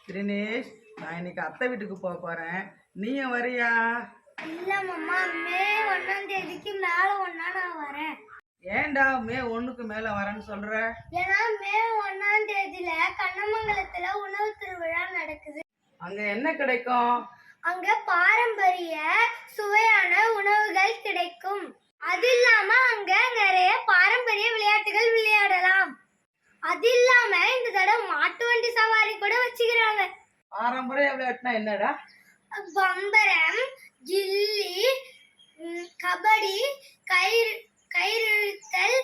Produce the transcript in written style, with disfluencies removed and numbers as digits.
தினேஷ், நான் இன்னைக்கு அத்தை வீட்டுக்கு போறேன். நீயும் வரியா? இல்ல மாமா, மே 1ஆம் தேதிக்கு மேல ஒன்னா நான் வரேன். ஏன்டா மே 1க்கு மேல வரேன்னு சொல்ற? ஏன்னா மே 1ஆம் தேதியில கண்ணமங்கலத்துல உணவு திருவிழா நடக்குது. அங்க என்ன கிடைக்கும்? அங்க பாரம்பரிய சுவையான உணவுகள் கிடைக்கும். அது இல்லாம அங்க நிறைய பாரம்பரிய விளையாட்டுகள் விளையாடலாம். அது இல்லாம இந்த தடவை மாட்டு வண்டி சவாரி கூட வச்சுக்கிறாங்க. பாரம்பரிய விளையாட்டுனா என்னடா? பம்பரம், கில்லி, கபடி, கயிறு இழுத்தல்,